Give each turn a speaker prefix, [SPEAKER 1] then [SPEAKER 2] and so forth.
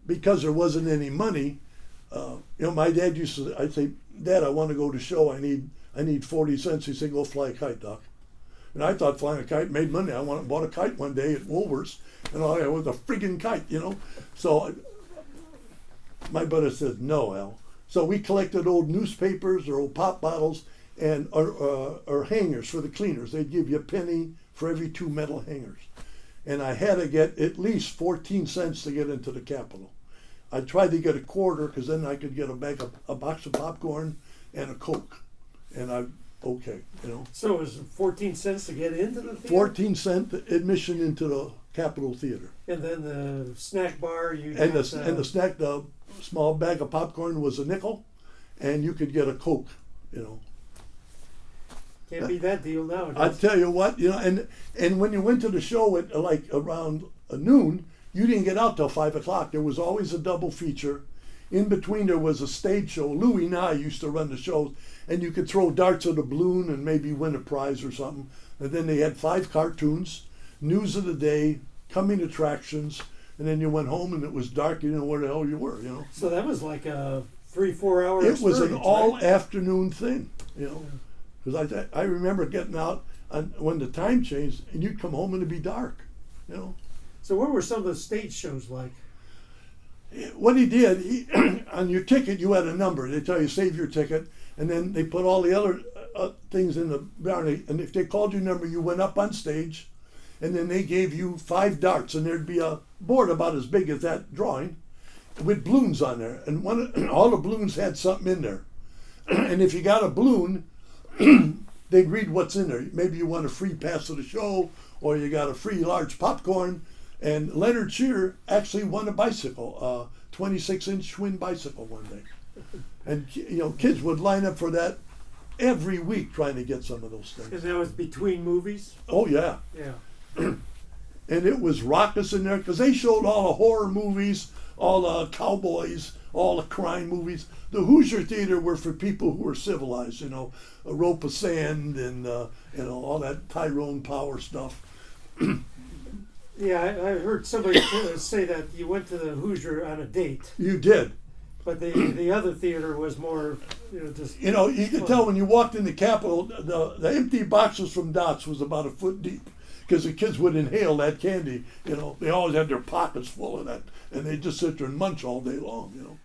[SPEAKER 1] because there wasn't any money, my dad used to, I'd say, Dad, I want to go to show. I need 40 cents. He'd say, go fly a kite, Doc. And I thought flying a kite made money. I bought a kite one day at Woolworths, and all I had was a friggin' kite, So my brother said, no, Al. So we collected old newspapers or old pop bottles and or hangers for the cleaners. They'd give you a penny for every 2 metal hangers. And I had to get at least 14 cents to get into the Capitol. I tried to get a quarter because then I could get a box of popcorn and a Coke. And okay.
[SPEAKER 2] So it was 14 cents to get into the theater?
[SPEAKER 1] 14-cent admission into the Capitol Theater.
[SPEAKER 2] And then the snack bar,
[SPEAKER 1] the snack, the small bag of popcorn was a nickel, and you could get a Coke.
[SPEAKER 2] Can't beat that deal now.
[SPEAKER 1] I tell you what, and when you went to the show at like around noon, you didn't get out till 5 o'clock. There was always a double feature. In between, there was a stage show. Louis Nye used to run the shows, and you could throw darts at a balloon and maybe win a prize or something. And then they had 5 cartoons, news of the day, coming attractions, and then you went home and it was dark. You didn't know where the hell you were.
[SPEAKER 2] So that was like a 3-4 hour.
[SPEAKER 1] It was an all afternoon thing. Because I remember getting out when the time changed, and you'd come home and it'd be dark.
[SPEAKER 2] So what were some of the stage shows like?
[SPEAKER 1] What he did, on your ticket you had a number. They tell you save your ticket, and then they put all the other things in the barrel. And if they called your number, you went up on stage, and then they gave you 5 darts, and there'd be a board about as big as that drawing, with balloons on there, and all the balloons had something in there. And if you got a balloon, they'd read what's in there. Maybe you won a free pass to the show, or you got a free large popcorn. And Leonard Shear actually won a bicycle, 26-inch twin bicycle one day. And kids would line up for that every week trying to get some of those things.
[SPEAKER 2] And that was between movies?
[SPEAKER 1] Oh, yeah.
[SPEAKER 2] Yeah.
[SPEAKER 1] And it was raucous in there because they showed all the horror movies, all the cowboys, all the crime movies. The Hoosier Theater were for people who were civilized, a rope of sand and all that Tyrone Power stuff.
[SPEAKER 2] Yeah, I heard somebody say that you went to the Hoosier on a date.
[SPEAKER 1] You did.
[SPEAKER 2] But the other theater was more, just...
[SPEAKER 1] you could tell when you walked in the Capitol, the empty boxes from Dots was about a foot deep because the kids would inhale that candy. They always had their pockets full of that, and they'd just sit there and munch all day long,